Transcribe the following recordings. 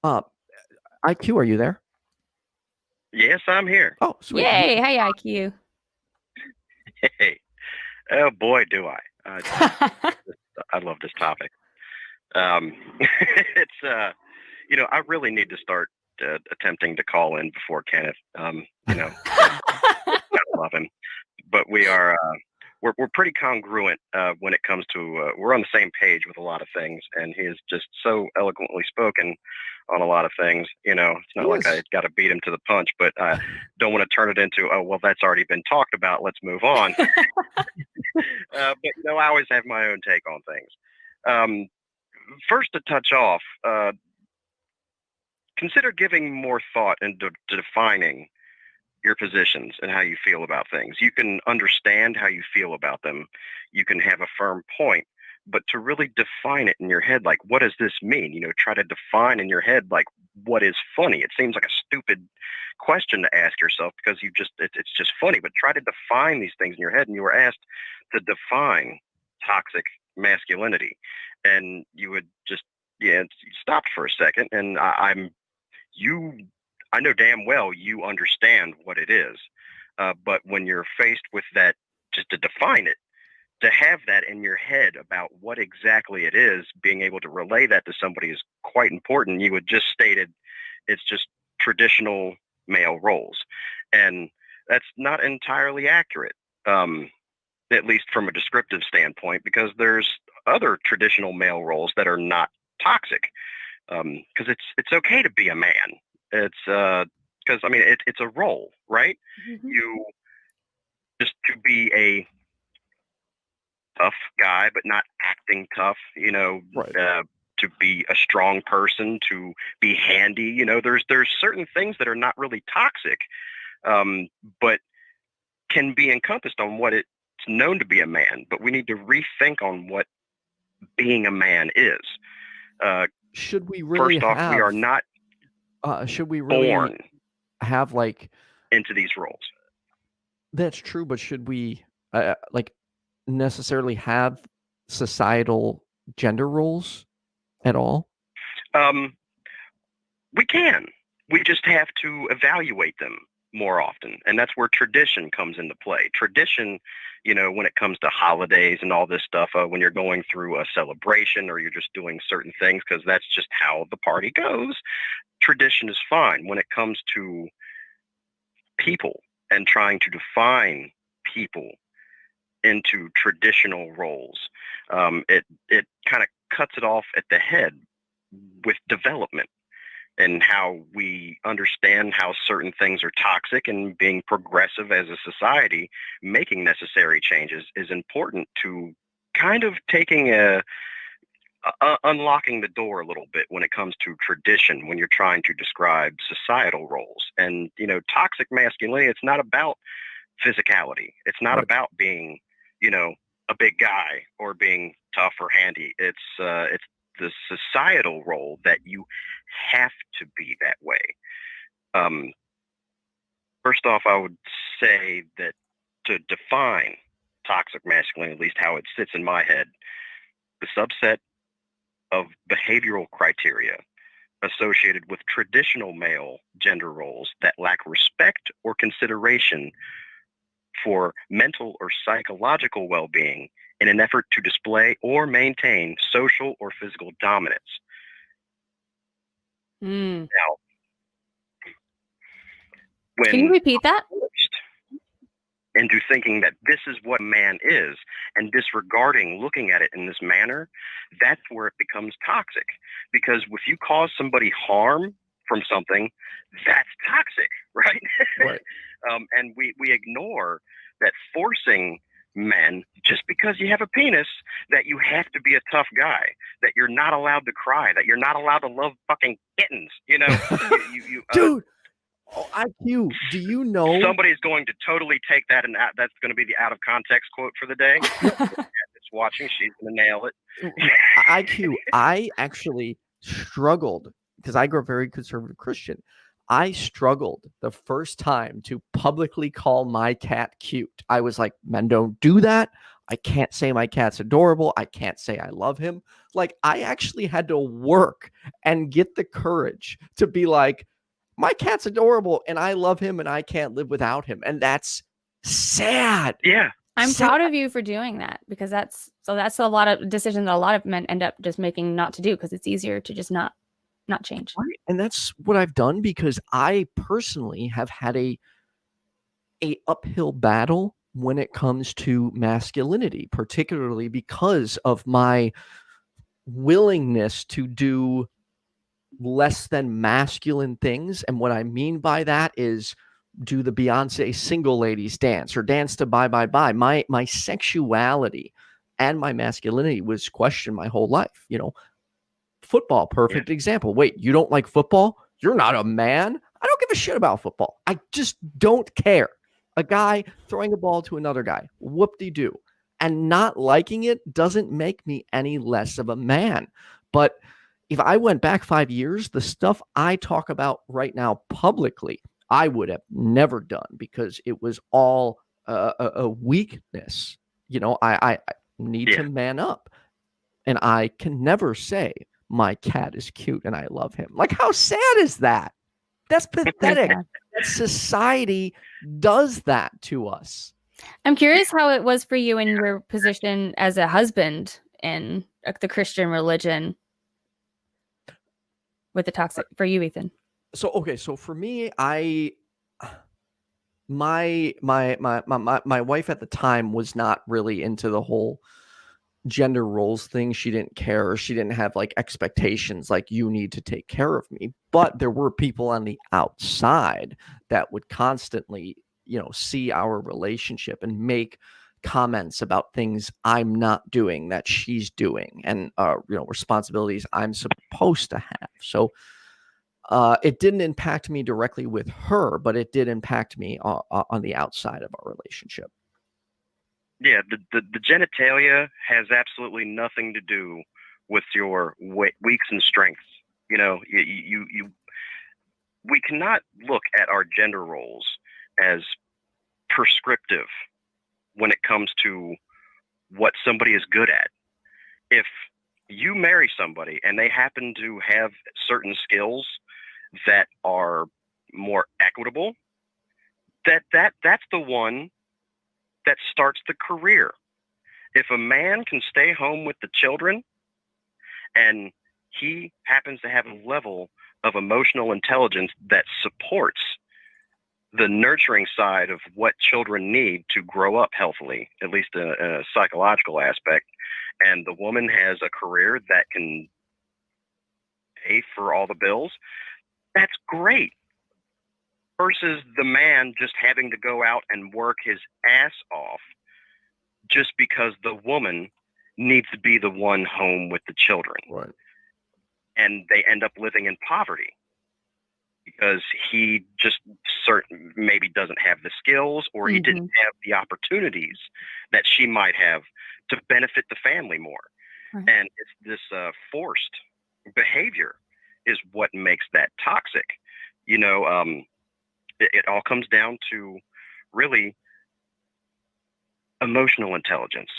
Uh, IQ, are you there? Yes, I'm here. Oh, sweet. Yay! Hey, IQ. Hey, oh boy, do I! I love this topic. It's I really need to start attempting to call in before Kenneth. I love him, but we're pretty congruent when it comes to we're on the same page with a lot of things, and he is just so eloquently spoken on a lot of things. It's not like I got to beat him to the punch, but I don't want to turn it into, oh well, that's already been talked about, let's move on. But I always have my own take on things. First, to touch off, consider giving more thought into defining your positions and how you feel about things. You can understand how you feel about them. You can have a firm point, but to really define it in your head, like, what does this mean? Try to define in your head, like, what is funny? It seems like a stupid question to ask yourself because it's just funny, but try to define these things in your head. And you were asked to define toxic masculinity, and you would just, stopped for a second. And I know damn well you understand what it is. But when you're faced with that, just to define it, to have that in your head about what exactly it is, being able to relay that to somebody is quite important. You had just stated it's just traditional male roles. And that's not entirely accurate, at least from a descriptive standpoint, because there's other traditional male roles that are not toxic. Because it's okay to be a man. It's because it's a role, right? Mm-hmm. You just to be a tough guy, but not acting tough. Right. To be a strong person, to be handy. There's certain things that are not really toxic, but can be encompassed on what it's known to be a man. But we need to rethink on what being a man is. Should we really First off, we are not should we really born have like into these roles. That's true, but should we necessarily have societal gender roles at all? We can. We just have to evaluate them more often, and that's where tradition comes into play. Tradition, when it comes to holidays and all this stuff, when you're going through a celebration or you're just doing certain things because that's just how the party goes, tradition is fine. When it comes to people and trying to define people into traditional roles, it kind of cuts it off at the head with development and how we understand how certain things are toxic, and being progressive as a society, making necessary changes is important to kind of taking unlocking the door a little bit when it comes to tradition, when you're trying to describe societal roles. And, toxic masculinity, it's not about physicality. It's not about being, a big guy or being tough or handy. It's the societal role that you have to be that way. First off, I would say that to define toxic masculinity, at least how it sits in my head, the subset of behavioral criteria associated with traditional male gender roles that lack respect or consideration for mental or psychological well-being in an effort to display or maintain social or physical dominance. Now, can you repeat that? Into thinking that this is what man is and disregarding looking at it in this manner, that's where it becomes toxic. Because if you cause somebody harm from something, that's toxic, right? Right. And we ignore that forcing men, just because you have a penis, that you have to be a tough guy, that you're not allowed to cry, that you're not allowed to love fucking kittens, Dude, IQ, do you know? Somebody's going to totally take that, and that's going to be the out of context quote for the day. It's watching, she's going to nail it. IQ, I actually struggled because I grew up very conservative Christian. I struggled the first time to publicly call my cat cute. I was like, men don't do that. I can't say my cat's adorable. I can't say I love him. Like, I actually had to work and get the courage to be like, my cat's adorable and I love him and I can't live without him. And that's sad. Yeah. I'm Sad. proud of you for doing that, because that's a lot of decisions that a lot of men end up just making not to do, because it's easier to just not change. Right. And that's what I've done, because I personally have had a uphill battle when it comes to masculinity, particularly because of my willingness to do less than masculine things. And what I mean by that is do the Beyonce single ladies dance or dance to Bye Bye Bye. My sexuality and my masculinity was questioned my whole life. Football, perfect example. Wait, you don't like football? You're not a man. I don't give a shit about football. I just don't care. A guy throwing a ball to another guy, whoop-de-doo. And not liking it doesn't make me any less of a man. But if I went back 5 years, the stuff I talk about right now publicly, I would have never done, because it was all a weakness. I need to man up. And I can never say my cat is cute and I love him. Like, how sad is that? That's pathetic. That society does that to us. I'm curious how it was for you in your position as a husband in the Christian religion with the toxic, for you, Ethan. So for me, my wife at the time was not really into the whole gender roles thing. She didn't care. She didn't have like expectations like, you need to take care of me. But there were people on the outside that would constantly, see our relationship and make comments about things I'm not doing that she's doing, and responsibilities I'm supposed to have. So it didn't impact me directly with her, but it did impact me on the outside of our relationship. Yeah, the genitalia has absolutely nothing to do with your weaks and strengths. We cannot look at our gender roles as prescriptive when it comes to what somebody is good at. If you marry somebody and they happen to have certain skills that are more equitable, that's the one that starts the career. If a man can stay home with the children and he happens to have a level of emotional intelligence that supports the nurturing side of what children need to grow up healthily, at least in a psychological aspect, and the woman has a career that can pay for all the bills, that's great. Versus the man just having to go out and work his ass off just because the woman needs to be the one home with the children. Right. And they end up living in poverty because he just maybe doesn't have the skills, or he didn't have the opportunities that she might have to benefit the family more. Right. And it's this forced behavior is what makes that toxic. It all comes down to really emotional intelligence.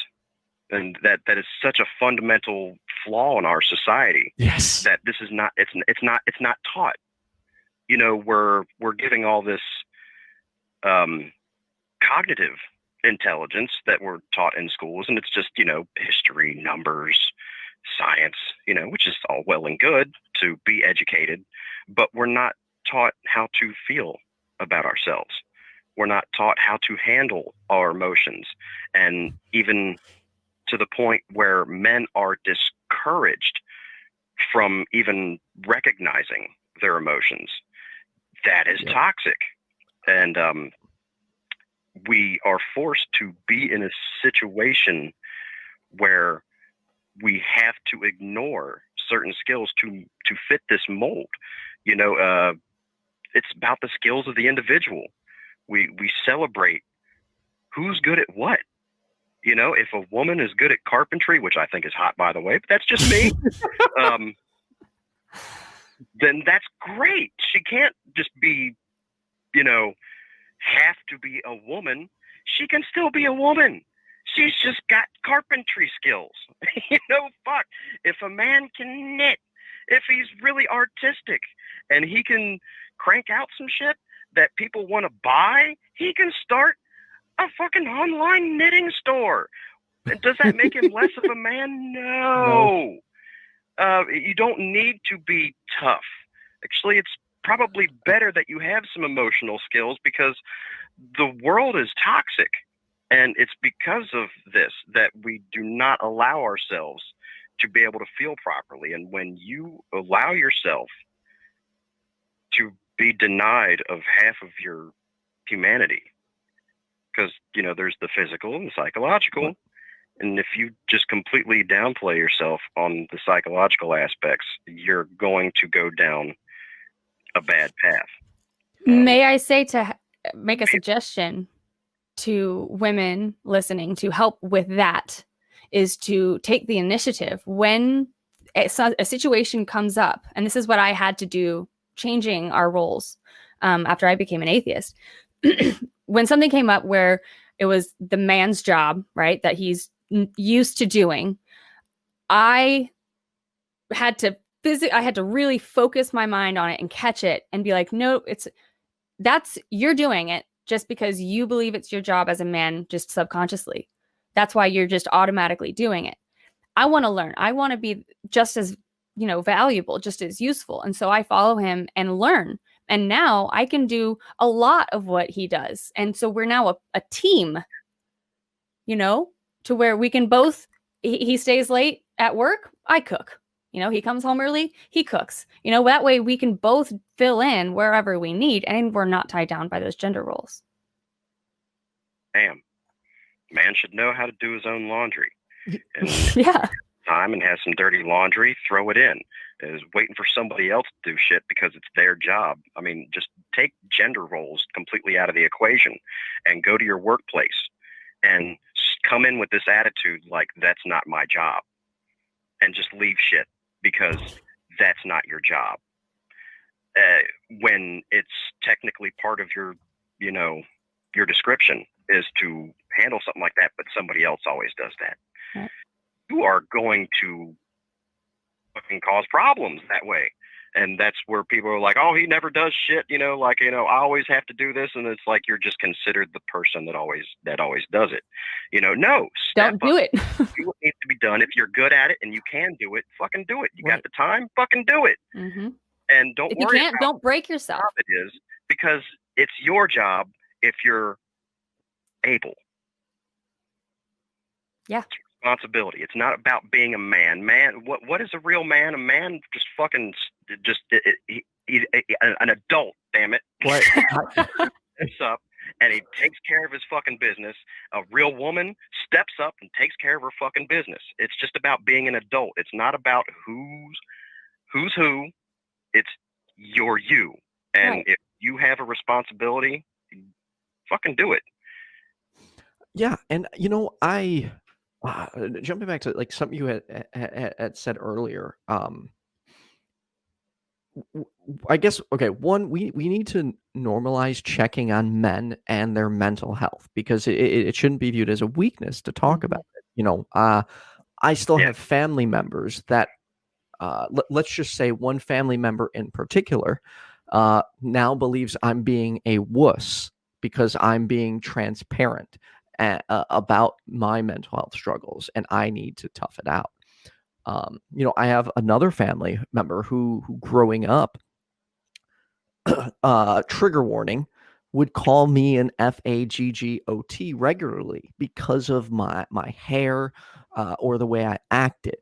And that is such a fundamental flaw in our society. Yes. That this is not, it's not taught. We're giving all this cognitive intelligence that we're taught in schools, and it's just, history, numbers, science, which is all well and good to be educated, but we're not taught how to feel about ourselves. We're not taught how to handle our emotions, and even to the point where men are discouraged from even recognizing their emotions. That is toxic. And we are forced to be in a situation where we have to ignore certain skills to fit this mold. It's about the skills of the individual. We celebrate who's good at what. If a woman is good at carpentry, which I think is hot, by the way, but that's just me, then that's great. She can't just be, have to be a woman. She can still be a woman. she's just got carpentry skills. Fuck. If a man can knit, if he's really artistic and he can crank out some shit that people want to buy, he can start a fucking online knitting store. Does that make him less of a man? No. You don't need to be tough. Actually, it's probably better that you have some emotional skills, because the world is toxic. And it's because of this that we do not allow ourselves to be able to feel properly. And when you allow yourself to be denied of half of your humanity, because, there's the physical and the psychological. And if you just completely downplay yourself on the psychological aspects, you're going to go down a bad path. May I say, to make a suggestion to women listening to help with that, is to take the initiative when a situation comes up. And this is what I had to do, changing our roles after I became an atheist. When something came up where it was the man's job, right, that he's used to doing, I had to really focus my mind on it and catch it and be like, no, you're doing it just because you believe it's your job as a man, just subconsciously. That's why you're just automatically doing it. I want to learn. I want to be just as, valuable, just as useful. And so I follow him and learn. And now I can do a lot of what he does. And so we're now a team, to where we can both, he stays late at work, I cook. He comes home early, he cooks. That way we can both fill in wherever we need, and we're not tied down by those gender roles. Damn. Man should know how to do his own laundry. And yeah. Time and has some dirty laundry, throw it in. Is waiting for somebody else to do shit because it's their job. I mean, just take gender roles completely out of the equation and go to your workplace and come in with this attitude like, that's not my job, and just leave shit because that's not your job. When it's technically part of your description is to handle something like that, but somebody else always does that. Right. You are going to fucking cause problems that way. And that's where people are like, oh, he never does shit, I always have to do this. And it's like, you're just considered the person that always does it. No, don't do it. Do what needs to be done. If you're good at it and you can do it, fucking do it. You got the time, fucking do it. Mm-hmm. And don't worry. If you can't, don't break yourself. It is, because it's your job if you're able. Yeah. It's responsibility. It's not about being a man. What is a real man? A man just fucking he's an adult. Damn it. Right. Steps up and he takes care of his fucking business. A real woman steps up and takes care of her fucking business. It's just about being an adult. It's not about who's who. It's you're you. And right. If you have a responsibility, fucking do it. Yeah. And, I jumping back to like something you had said earlier, I guess, okay, one, we need to normalize checking on men and their mental health, because it shouldn't be viewed as a weakness to talk about it. I still have family members that, let's just say one family member in particular now believes I'm being a wuss because I'm being transparent about my mental health struggles, and I need to tough it out. I have another family member who growing up, trigger warning, would call me an FAGGOT regularly because of my hair or the way I acted.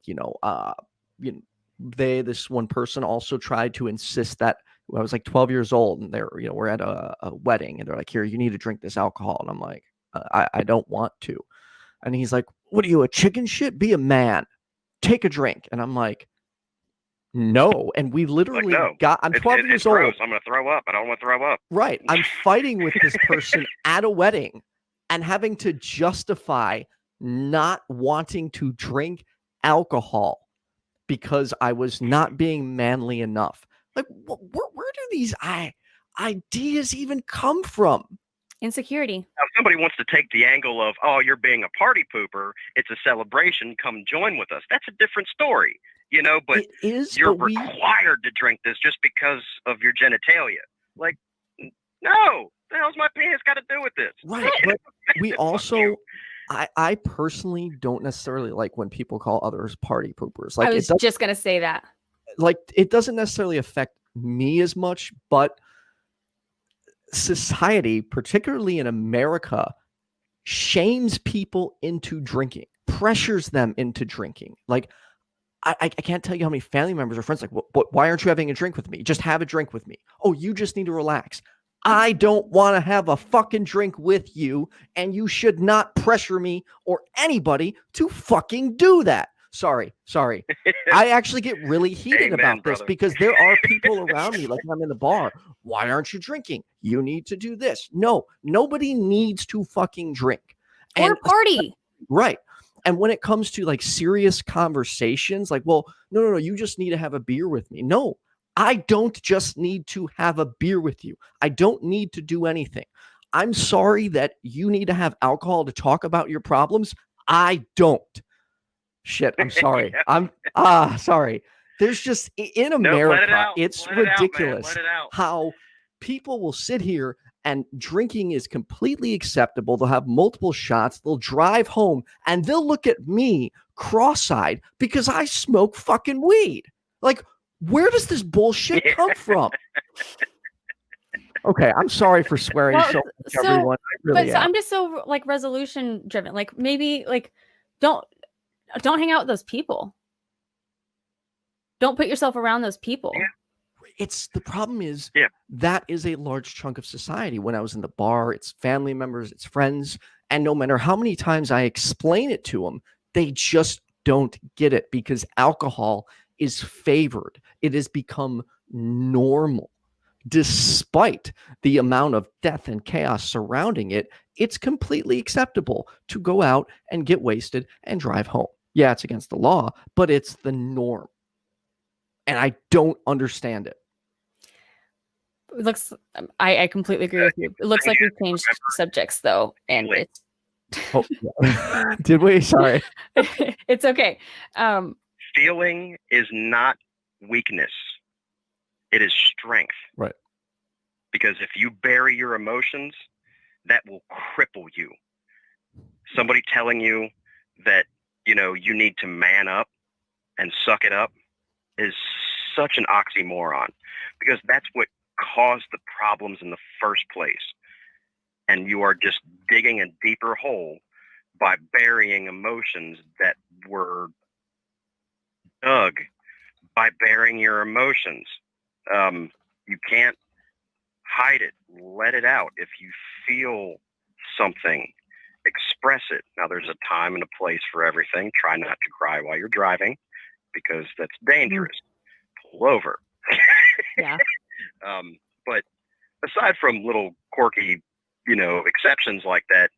This one person also tried to insist that I was like 12 years old, and we're at a wedding, and they're like, here, you need to drink this alcohol. And I'm like, I don't want to. And he's like, what are you, a chicken shit? Be a man. Take a drink. And I'm like, no. And we literally I'm 12 years old. I'm going to throw up. I don't want to throw up. Right. I'm fighting with this person at a wedding and having to justify not wanting to drink alcohol because I was not being manly enough. Like, where do these ideas even come from? Insecurity. Now, if somebody wants to take the angle of, oh, you're being a party pooper, it's a celebration, come join with us. That's a different story, but It is, you're but required to drink this just because of your genitalia. Like, no, the hell's my penis got to do with this? Right, but we also, I personally don't necessarily like when people call others party poopers. Like, I was just gonna say that. Like, it doesn't necessarily affect me as much, but society, particularly in America, shames people into drinking, pressures them into drinking. Like, I can't tell you how many family members or friends like, why aren't you having a drink with me? Just have a drink with me. Oh, you just need to relax. I don't want to have a fucking drink with you, and you should not pressure me or anybody to fucking do that. Sorry. I actually get really heated about this because there are people around me, like when I'm in the bar. Why aren't you drinking? You need to do this. No, nobody needs to fucking drink. Or party. Right. And when it comes to like serious conversations, like, well, no, you just need to have a beer with me. No, I don't just need to have a beer with you. I don't need to do anything. I'm sorry that you need to have alcohol to talk about your problems. I don't. Shit, I'm sorry. Sorry. There's just in America, it's ridiculous how people will sit here and drinking is completely acceptable. They'll have multiple shots. They'll drive home and they'll look at me cross-eyed because I smoke fucking weed. Like, where does this bullshit come from? Okay, I'm sorry for swearing so much, everyone. So I'm just so like resolution driven. Like, maybe like don't hang out with those people. Don't put yourself around those people. Yeah. It's the problem is that is a large chunk of society. When I was in the bar, it's family members, it's friends. And no matter how many times I explain it to them, they just don't get it because alcohol is favored. It has become normal. Despite the amount of death and chaos surrounding it, it's completely acceptable to go out and get wasted and drive home. Yeah, it's against the law, but it's the norm. And I don't understand it. It looks, I completely agree with you. It looks like we've changed subjects though. And it's did we? Sorry. It's okay. Feeling is not weakness. It is strength. Right. Because if you bury your emotions, that will cripple you. Somebody telling you that, you need to man up and suck it up is such an oxymoron because that's what caused the problems in the first place. And you are just digging a deeper hole by burying emotions that were dug by burying your emotions. You can't hide it. Let it out. If you feel something, express it. Now, there's a time and a place for everything. Try not to cry while you're driving because that's dangerous. Pull over. Yeah. But aside from little quirky, exceptions like that,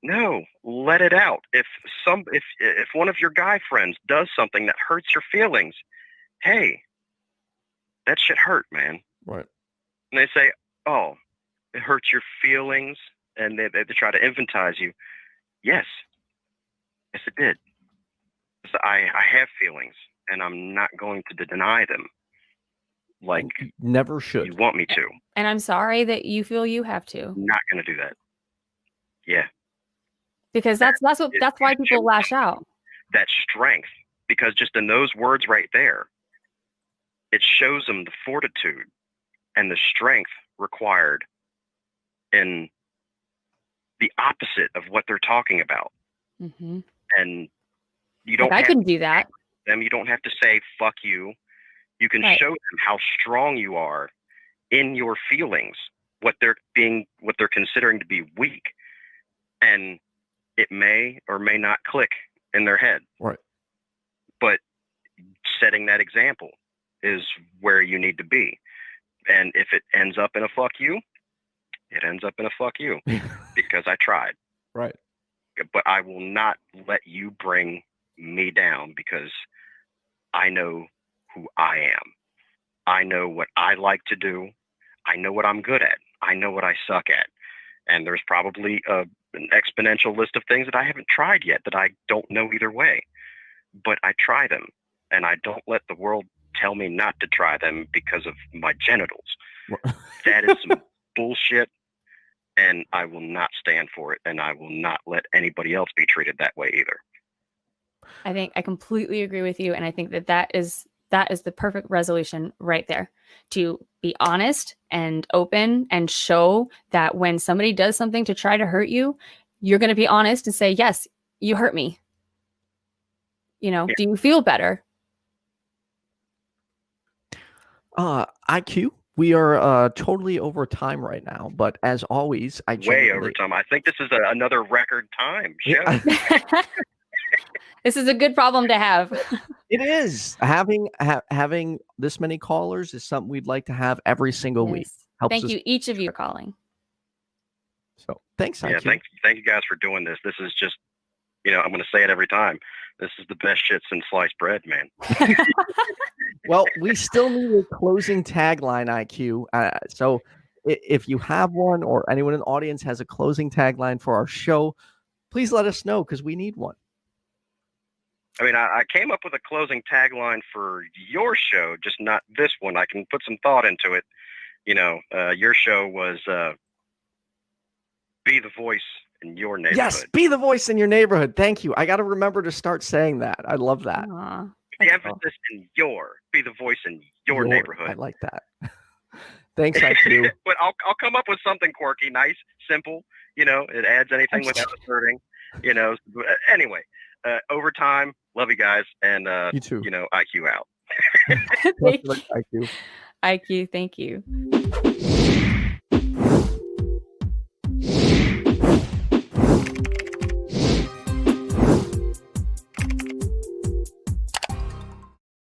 no, let it out. If one of your guy friends does something that hurts your feelings, hey, that shit hurt, man. Right. And they say, oh, it hurts your feelings, and they try to infantilize you. Yes, it did. So I have feelings, and I'm not going to deny them. Like, you never should. You want me to. And I'm sorry that you feel you have to. I'm not going to do that. Yeah. Because that's why people lash out. That strength, because just in those words right there, it shows them the fortitude and the strength required in the opposite of what they're talking about. Mm-hmm. And you don't. I couldn't do that. Them. You don't have to say "fuck you." You can show them how strong you are in your feelings, what they're considering to be weak, and it may or may not click in their head. Right. But setting that example is where you need to be. And if it ends up in a fuck you, it ends up in a fuck you because I tried. Right. But I will not let you bring me down because I know who I am. I know what I like to do. I know what I'm good at. I know what I suck at. And there's probably an exponential list of things that I haven't tried yet that I don't know either way. But I try them, and I don't let the world tell me not to try them because of my genitals. That is some bullshit, and I will not stand for it, and I will not let anybody else be treated that way either. I think I completely agree with you, and I think that is the perfect resolution right there, to be honest and open and show that when somebody does something to try to hurt you, you're going to be honest and say, yes, you hurt me. Do you feel better? IQ, we are totally over time right now, but as always, way over time. I think this is another record time show. This is a good problem to have. It is. Having this many callers is something we'd like to have every single week. Thank you, each of you, for calling. So thanks, IQ. Yeah, thank you guys for doing this. This is just, I'm going to say it every time. This is the best shit since sliced bread, man. Well, we still need a closing tagline, IQ. So if you have one, or anyone in the audience has a closing tagline for our show, please let us know, because we need one. I mean, I came up with a closing tagline for your show, just not this one. I can put some thought into it. Your show was be the voice in your neighborhood. Yes, be the voice in your neighborhood. Thank you. I got to remember to start saying that. I love that. The emphasis in be the voice in your neighborhood. I like that. Thanks, IQ. But I'll come up with something quirky, nice, simple. It adds anything without asserting. Anyway, overtime. Love you guys, and you too. IQ out. Thank you. IQ, thank you.